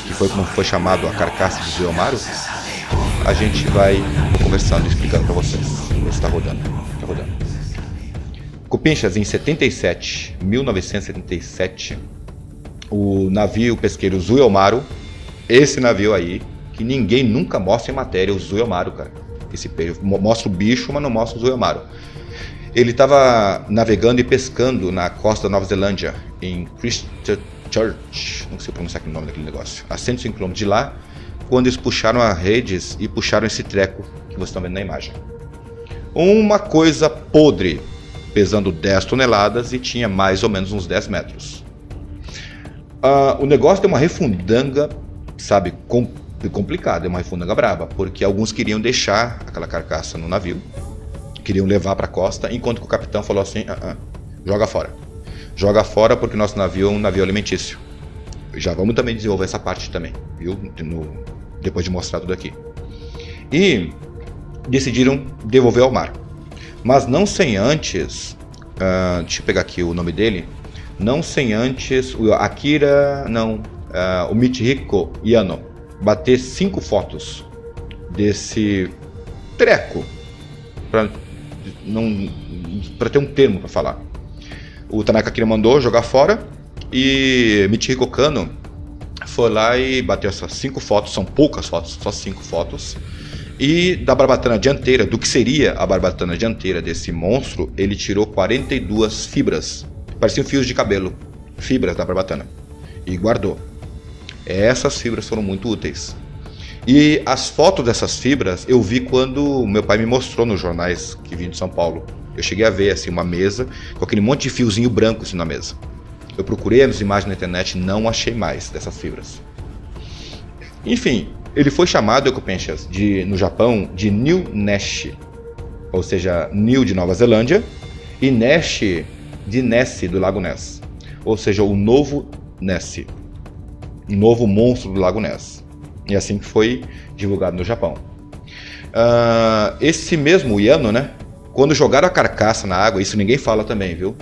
que foi como foi chamado a carcaça do Zuiamaru, a gente vai conversando e explicando para vocês. Está rodando, está rodando. Cupinchas, em 1977, o navio pesqueiro Zuiamaru, esse navio aí, que ninguém nunca mostra em matéria, o Zuiamaru, cara. Esse peixe mostra o bicho, mas não mostra o Zuiamaru. Ele estava navegando e pescando na costa da Nova Zelândia, em Christchurch, não sei pronunciar aquele nome daquele negócio, a 105 km de lá, quando eles puxaram as redes e puxaram esse treco que vocês estão vendo na imagem. Uma coisa podre, pesando 10 toneladas e tinha mais ou menos uns 10 metros. O negócio deu uma refundanga, sabe, complicada, deu uma refundanga braba, porque alguns queriam deixar aquela carcaça no navio, queriam levar para a costa, enquanto que o capitão falou assim, joga fora. Joga fora porque o nosso navio é um navio alimentício. Já vamos também desenvolver essa parte também, viu? Depois de mostrar tudo aqui. E decidiram devolver ao mar. Mas não sem antes, deixa eu pegar aqui o nome dele, não sem antes o Michihiko Yano bater 5 fotos desse treco, para ter um termo para falar. O Tanaka Akira mandou jogar fora e Michihiko Kano foi lá e bateu essas 5 fotos, são poucas fotos, só 5 fotos. E da barbatana dianteira, do que seria a barbatana dianteira desse monstro, ele tirou 42 fibras, pareciam fios de cabelo, fibras da barbatana, e guardou. Essas fibras foram muito úteis. E as fotos dessas fibras eu vi quando meu pai me mostrou nos jornais que vinham de São Paulo. Eu cheguei a ver assim, uma mesa com aquele monte de fiozinho branco assim, na mesa. Eu procurei as imagens na internet e não achei mais dessas fibras. Enfim, ele foi chamado, Cupinchas, no Japão, de New Nash, ou seja, New de Nova Zelândia, e Nash de Ness, do Lago Ness, ou seja, o novo Ness, o novo monstro do Lago Ness. E assim que foi divulgado no Japão. Esse mesmo Yano, né, quando jogaram a carcaça na água, isso ninguém fala também, viu?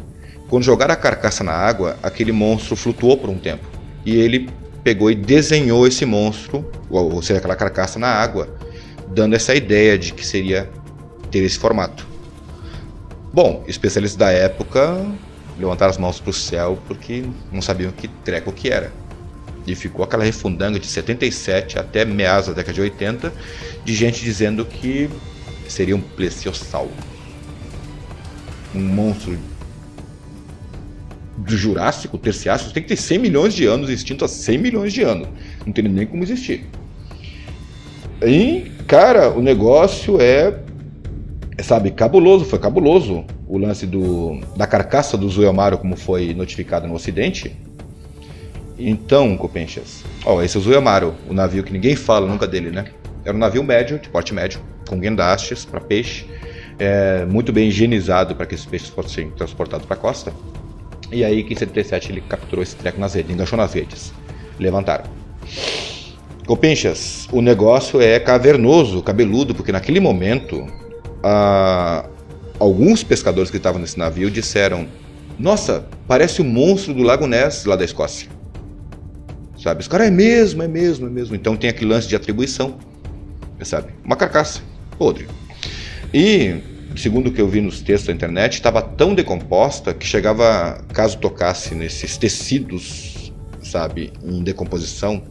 Quando jogaram a carcaça na água, aquele monstro flutuou por um tempo, e ele pegou e desenhou esse monstro, ou seja, aquela carcaça na água, dando essa ideia de que seria ter esse formato. Bom, especialistas da época levantaram as mãos para o céu porque não sabiam que treco que era. E ficou aquela refundanga de 77 até meados da década de 80, de gente dizendo que seria um plesiosauro. Um monstro do Jurássico, Terciário, tem que ter 100 milhões de anos, extinto há 100 milhões de anos. Não tem nem como existir. E, cara, o negócio sabe, cabuloso. Foi cabuloso o lance da carcaça do Zuiamaru, como foi notificado no Ocidente. Então, Cupinchas, esse é o Zuiamaru, o navio que ninguém fala nunca dele, né? Era um navio médio, de porte médio, com guindastes para peixe, muito bem higienizado para que esses peixes fossem transportados para a costa. E aí que em 77 ele capturou esse treco nas redes, enganchou nas redes. Levantaram. Cupinchas, o negócio é cavernoso, cabeludo, porque naquele momento alguns pescadores que estavam nesse navio disseram: nossa, parece o monstro do Lago Ness lá da Escócia. Sabe? Os caras, é mesmo. Então tem aquele lance de atribuição, sabe? Uma carcaça podre. E segundo o que eu vi nos textos da internet, estava tão decomposta que chegava, caso tocasse nesses tecidos, sabe, em decomposição,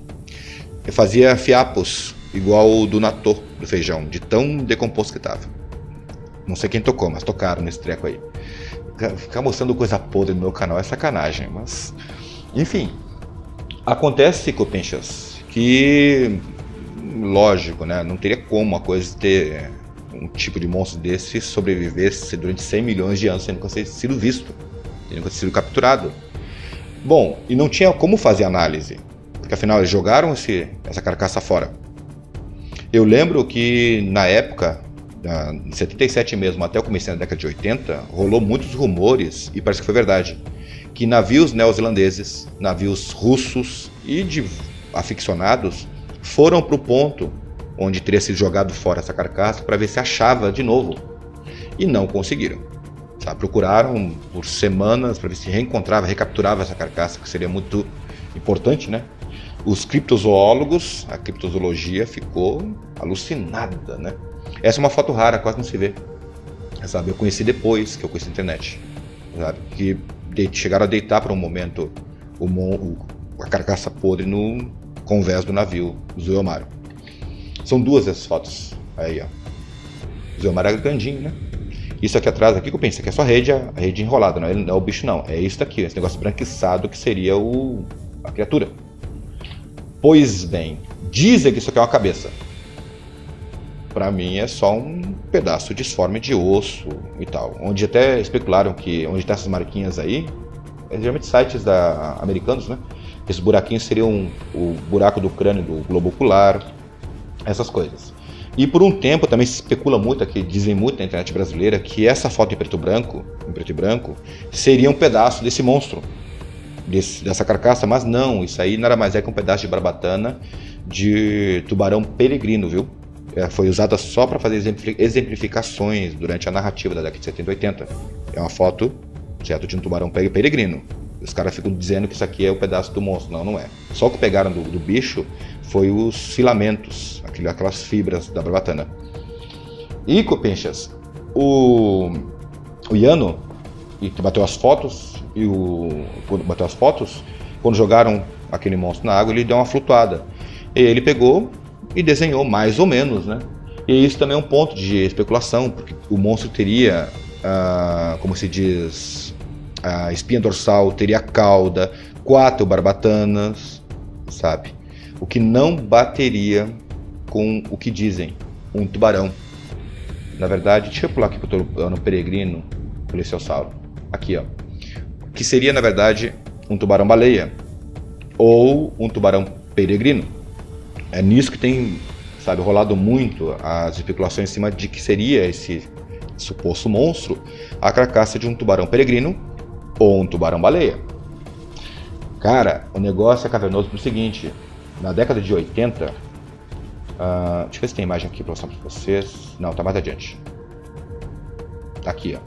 fazia fiapos, igual o do natô, do feijão, de tão decomposto que estava. Não sei quem tocou, mas tocaram nesse treco aí. Ficar mostrando coisa podre no meu canal é sacanagem, mas... Enfim, acontece, Cupinchas, que... Lógico, né, não teria como uma coisa ter... um tipo de monstro desse sobrevivesse durante 100 milhões de anos sem nunca ter sido visto, sem nunca ter sido capturado. Bom, e não tinha como fazer análise, porque afinal eles jogaram essa carcaça fora. Eu lembro que na época, em 77 mesmo, até o começo da década de 80, rolou muitos rumores, e parece que foi verdade, que navios neozelandeses, navios russos e de aficionados foram para o ponto onde teria sido jogado fora essa carcaça para ver se achava de novo. E não conseguiram. Procuraram por semanas para ver se reencontrava, recapturava essa carcaça, que seria muito importante, né? Os criptozoólogos, a criptozoologia ficou alucinada, né? Essa é uma foto rara, quase não se vê. Sabe? Eu conheci depois que eu conheci a internet. Sabe? Que chegaram a deitar por um momento a carcaça podre no convés do navio Zuiyomaru. São duas essas fotos. Aí, ó. Zuiyomaru é grandinho, né? Isso aqui atrás, aqui que eu pensei que é só a rede enrolada, não é o bicho não. É isso daqui, esse negócio branquiçado que seria a criatura. Pois bem, dizem que isso aqui é uma cabeça. Pra mim é só um pedaço disforme de osso e tal. Onde até especularam que onde tem essas marquinhas aí, é geralmente sites americanos, né? Esses buraquinhos seriam o buraco do crânio do globo ocular, essas coisas. E por um tempo também se especula muito, aqui dizem muito na internet brasileira, que essa foto em preto e branco, seria um pedaço desse monstro, dessa carcaça, mas não, isso aí nada mais é que um pedaço de barbatana de tubarão peregrino, viu? Foi usada só para fazer exemplificações durante a narrativa da década de 70 e 80. É uma foto, certo, de um tubarão peregrino. Os caras ficam dizendo que isso aqui é o pedaço do monstro. Não, não é. Só o que pegaram do bicho foi os filamentos, aquelas fibras da barbatana. E, copinchas, o Yano, que bateu as fotos, quando jogaram aquele monstro na água, ele deu uma flutuada. E ele pegou e desenhou mais ou menos, né? E isso também é um ponto de especulação, porque o monstro teria, como se diz, a espinha dorsal, teria cauda, 4 barbatanas, sabe? O que não bateria com o que dizem, um tubarão. Na verdade, deixa eu pular aqui para o tubarão peregrino, plesiosauro. Aqui, ó. Que seria, na verdade, um tubarão-baleia ou um tubarão peregrino. É nisso que tem, sabe, rolado muito as especulações em cima de que seria esse suposto monstro a carcaça de um tubarão peregrino ou um tubarão-baleia. Cara, o negócio é cavernoso pelo seguinte, na década de 80, deixa eu ver se tem imagem aqui para mostrar para vocês. Não, tá mais adiante. Aqui, ó.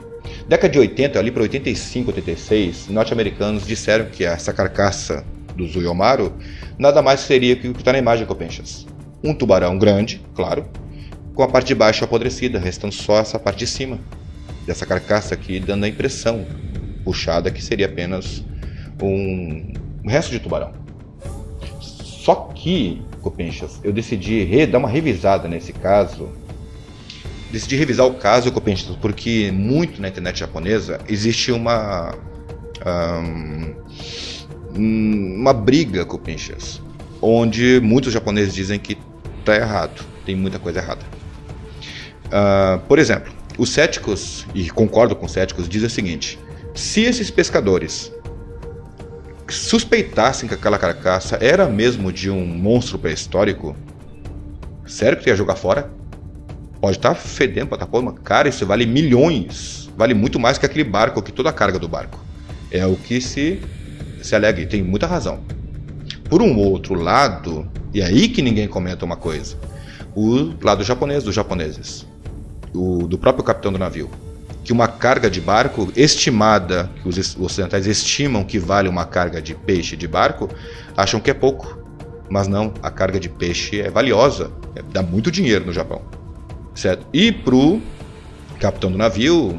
Década de 80, ali para 85, 86, norte-americanos disseram que essa carcaça do Zuiyomaru nada mais seria que o que está na imagem, Copenchas. Um tubarão grande, claro, com a parte de baixo apodrecida, restando só essa parte de cima dessa carcaça aqui, dando a impressão puxada que seria apenas um resto de tubarão. Só que, Copenchas, eu decidi dar uma revisada nesse caso. Decidi revisar o caso, Copenchas, porque muito na internet japonesa existe uma briga, Copenchas, onde muitos japoneses dizem que está errado, tem muita coisa errada. Por exemplo, os céticos, e concordo com os céticos, dizem o seguinte: se esses pescadores suspeitassem que aquela carcaça era mesmo de um monstro pré-histórico, sério que tu ia jogar fora? Pode estar fedendo plataforma, cara, isso vale milhões, vale muito mais que aquele barco, que toda a carga do barco. É o que se alega, e tem muita razão. Por um outro lado, e aí que ninguém comenta uma coisa, o lado japonês dos japoneses, do próprio capitão do navio, que uma carga de barco estimada, que os ocidentais estimam que vale uma carga de peixe de barco, acham que é pouco, mas não, a carga de peixe é valiosa, dá muito dinheiro no Japão, certo? E pro capitão do navio,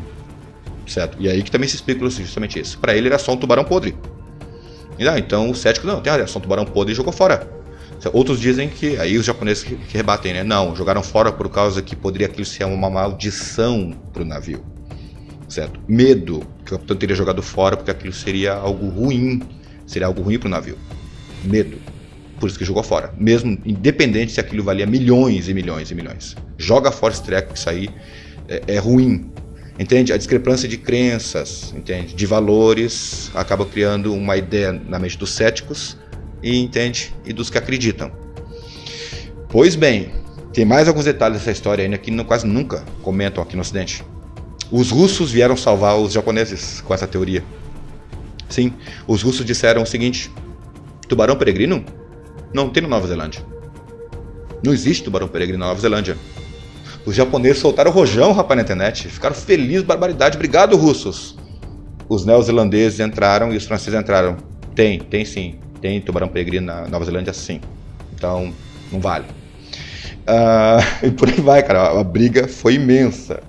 certo? E aí que também se especula justamente isso, para ele era só um tubarão podre. Então o cético, não, tem razão, um tubarão podre e jogou fora. Outros dizem que, aí os japoneses que rebatem, né? Não, jogaram fora por causa que poderia aquilo ser uma maldição para o navio, certo? Medo que o capitão teria jogado fora porque aquilo seria algo ruim para o navio. Medo, por isso que jogou fora, mesmo independente se aquilo valia milhões e milhões e milhões. Joga fora esse treco, que isso aí é ruim. Entende? A discrepância de crenças, entende? De valores, acaba criando uma ideia na mente dos céticos e dos que acreditam. Pois bem, tem mais alguns detalhes dessa história ainda que quase nunca comentam aqui no Ocidente. Os russos vieram salvar os japoneses com essa teoria. Sim, os russos disseram o seguinte: tubarão peregrino não tem na Nova Zelândia. Não existe tubarão peregrino na Nova Zelândia. Os japoneses soltaram o rojão, rapaz, na internet. Ficaram felizes, barbaridade. Obrigado, russos. Os neozelandeses entraram e os franceses entraram. Tem sim. tem tubarão peregrino na Nova Zelândia sim. Então, não vale. E por aí vai, cara, a briga foi imensa,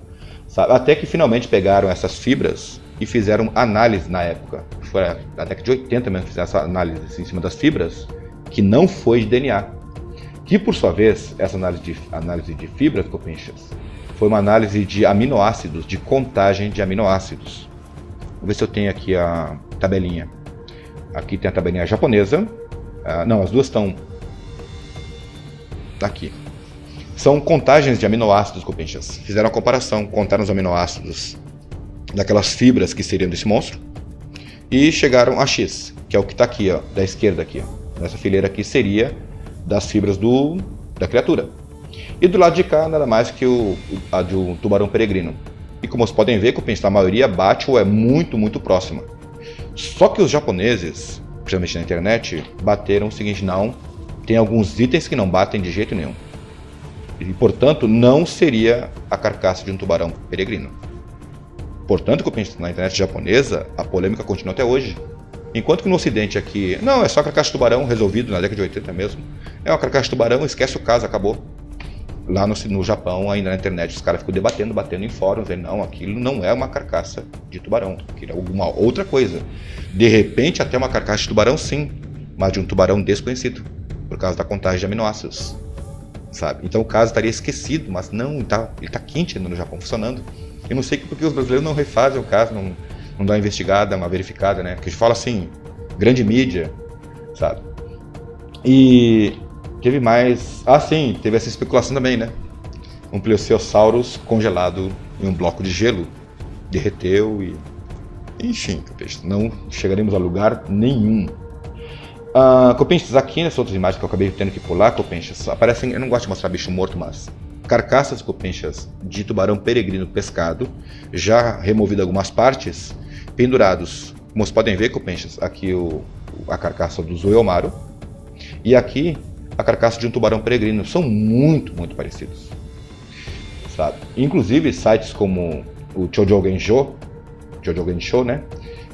sabe? Até que finalmente pegaram essas fibras e fizeram análise na época. Foi na década de 80 mesmo, fizeram essa análise em cima das fibras, que não foi de DNA. Que, por sua vez, essa análise de fibras, copinchas, foi uma análise de aminoácidos, de contagem de aminoácidos. Vou ver se eu tenho aqui a tabelinha. Aqui tem a tabelinha japonesa. Não, as duas estão aqui. São contagens de aminoácidos, copinchas. Fizeram a comparação, contaram os aminoácidos daquelas fibras que seriam desse monstro e chegaram a X, que é o que está aqui, ó, da esquerda aqui. Ó. Nessa fileira aqui seria das fibras da criatura. E do lado de cá, nada mais que a de um tubarão peregrino. E como vocês podem ver, copinchas, a maioria bate ou é muito, muito próxima. Só que os japoneses, principalmente na internet, bateram o seguinte: não, tem alguns itens que não batem de jeito nenhum. E, portanto, não seria a carcaça de um tubarão peregrino. Portanto, na internet japonesa, a polêmica continua até hoje. Enquanto que no ocidente aqui, não, é só a carcaça de tubarão, resolvido na década de 80 mesmo. É uma carcaça de tubarão, esquece o caso, acabou. Lá no Japão, ainda na internet, os caras ficam batendo em fóruns, dizendo, não, aquilo não é uma carcaça de tubarão, aquilo é alguma outra coisa. De repente, até uma carcaça de tubarão, sim, mas de um tubarão desconhecido, por causa da contagem de aminoácidos. Sabe? Então o caso estaria esquecido, mas não, ele tá quente ainda no Japão, funcionando. Eu não sei porque os brasileiros não refazem o caso, não dão uma investigada, uma verificada, né? Que a gente fala assim, grande mídia, sabe? E teve mais... sim, teve essa especulação também, né? Um Plesiosaurus congelado em um bloco de gelo, derreteu e... Enfim, não chegaremos a lugar nenhum. Copinchas, aqui nessas outras imagens que eu acabei tendo que pular, copinchas, aparecem, eu não gosto de mostrar bicho morto, mas carcaças, copinchas, de tubarão peregrino pescado, já removido algumas partes, pendurados. Como vocês podem ver, copinchas, aqui a carcaça do Zoiomaru e aqui a carcaça de um tubarão peregrino. São muito, muito parecidos, sabe? Inclusive sites como o Choujou Gensho, né?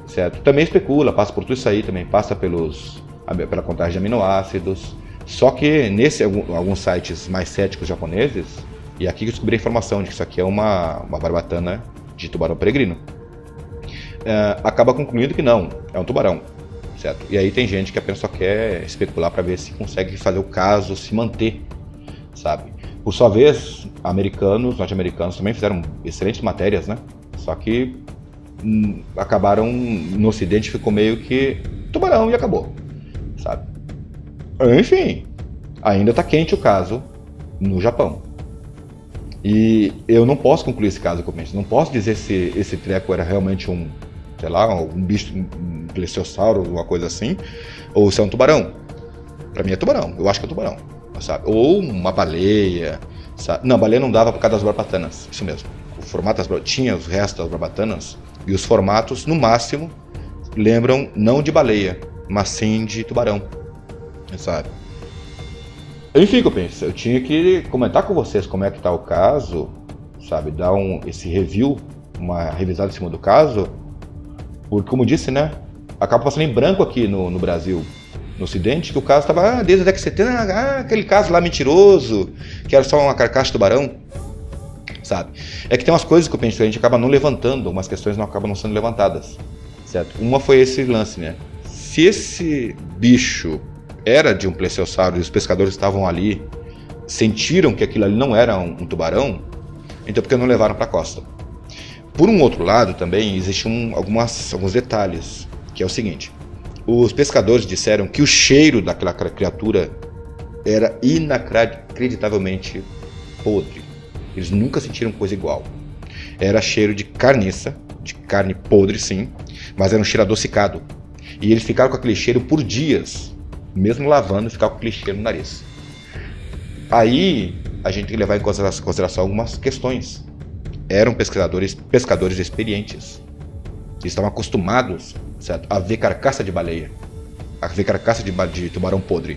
Certo? Também especula, passa por tudo isso aí, também passa pela contagem de aminoácidos. Só que alguns sites mais céticos japoneses, e aqui eu descobri a informação de que isso aqui é uma barbatana de tubarão peregrino, acaba concluindo que não, é um tubarão, certo? E aí tem gente que apenas só quer especular para ver se consegue fazer o caso se manter, sabe? Por sua vez, norte-americanos também fizeram excelentes matérias, né? Só que acabaram, no ocidente ficou meio que tubarão e acabou, sabe? Enfim, ainda está quente o caso no Japão. E eu não posso concluir esse caso, não posso dizer se esse treco era realmente um bicho, um plesiosauro, alguma coisa assim, ou se é um tubarão. Para mim é tubarão, eu acho que é tubarão, sabe? Ou uma baleia, sabe? Não, baleia não dava por causa das barbatanas, isso mesmo. O formato tinha os restos das barbatanas e os formatos, no máximo, lembram não de baleia, mas sim de tubarão, sabe? Enfim, eu tinha que comentar com vocês como é que tá o caso, sabe? Dar esse review, uma revisada em cima do caso, porque, como disse, né? Acaba passando em branco aqui no Brasil, no ocidente, que o caso estava desde a década de 70, aquele caso lá mentiroso, que era só uma carcaça de tubarão, sabe? É que tem umas coisas que a gente acaba não levantando, umas questões não acabam não sendo levantadas, certo? Uma foi esse lance, né? Se esse bicho era de um plesiosauro e os pescadores estavam ali, sentiram que aquilo ali não era um tubarão, então por que não levaram para a costa? Por um outro lado também existem alguns detalhes, que é o seguinte: os pescadores disseram que o cheiro daquela criatura era inacreditavelmente podre. Eles nunca sentiram coisa igual. Era cheiro de carniça, de carne podre sim, mas era um cheiro adocicado. E eles ficaram com aquele cheiro por dias, mesmo lavando, ficaram com aquele cheiro no nariz. Aí a gente tem que levar em consideração algumas questões. Eram pescadores experientes. Eles estavam acostumados, certo, a ver carcaça de baleia, a ver carcaça de tubarão podre.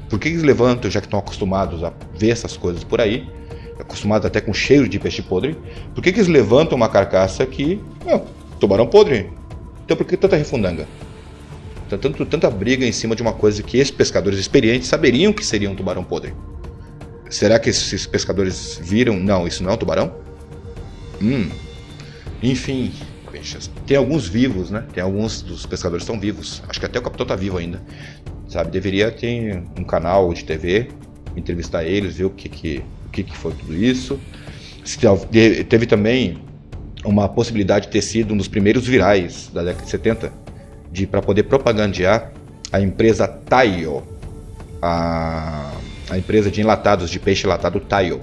Por que eles levantam, já que estão acostumados a ver essas coisas por aí, acostumados até com cheiro de peixe podre, por que eles levantam uma carcaça que tubarão podre? Então por que tanta refundanga? Tanta briga em cima de uma coisa que esses pescadores experientes saberiam que seria um tubarão podre. Será que esses pescadores viram? Não, isso não é um tubarão? Enfim, tem alguns vivos, né? Tem alguns dos pescadores que estão vivos. Acho que até o capitão está vivo ainda. Sabe, deveria ter um canal de TV, entrevistar eles, ver o que foi tudo isso. Teve também uma possibilidade de ter sido um dos primeiros virais da década de 70, para poder propagandear a empresa Taio, a empresa de enlatados, de peixe enlatado Taio,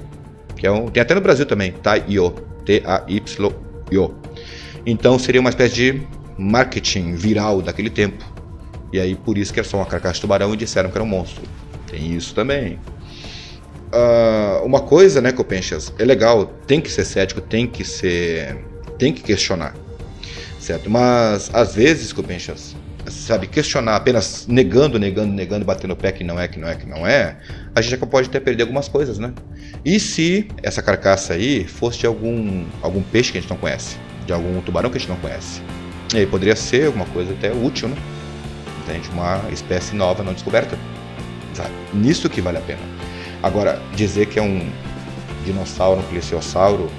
que tem até no Brasil também, Taio, T-A-Y-O. Então seria uma espécie de marketing viral daquele tempo. E aí por isso que era só uma carcaça de tubarão e disseram que era um monstro. Tem isso também. Uma coisa, né, Copenchas, é legal, tem que ser cético, tem que questionar, certo? Mas às vezes, Copenchas, sabe, questionar apenas negando, batendo o pé que não é, a gente já pode até perder algumas coisas, né? E se essa carcaça aí fosse de algum peixe que a gente não conhece, de algum tubarão que a gente não conhece, e aí poderia ser alguma coisa até útil, né? Entende? Uma espécie nova, não descoberta, sabe? Nisso que vale a pena. Agora, dizer que é um dinossauro, um plesiosauro,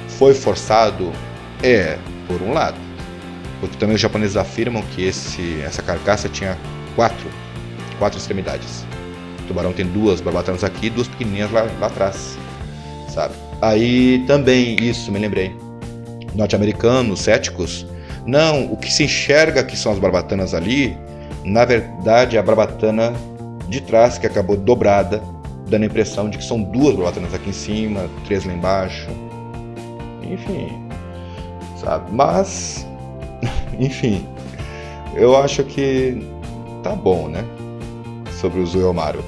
foi forçado, por um lado. Porque também os japoneses afirmam que essa carcaça tinha quatro extremidades. O tubarão tem 2 barbatanas aqui e 2 pequenininhas lá atrás, sabe? Aí também, isso, me lembrei, norte-americanos, céticos, não, o que se enxerga que são as barbatanas ali, na verdade é a barbatana de trás que acabou dobrada, dando a impressão de que são 2 barbatanas aqui em cima, 3 lá embaixo, enfim, sabe? Mas, enfim, eu acho que tá bom, né? Sobre o Zuiomaru.